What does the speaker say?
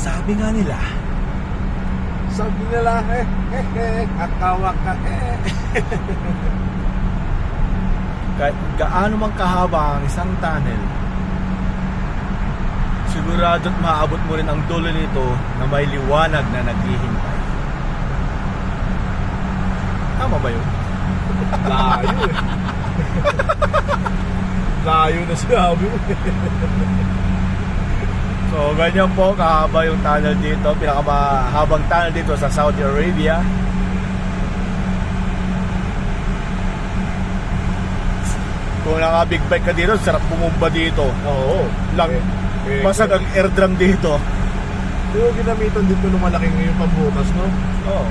Sabi nga nila, kakawa ka kahit gaano man kahaba ang isang tunnel, sigurado't maabot mo rin ang dulo nito na may liwanag na naghihintay. Tama ba yun? Layo eh. Layo na sinabi mo. So ganyan po kahaba yung tunnel dito, pinakamahabang tunnel dito sa Saudi Arabia. Kung naka-big bike ka dito, sarap bumumba dito. Oo. Lang, basag ang air drum dito. Pero ginamitan dito ng malaking yung pambukas, no? Oo.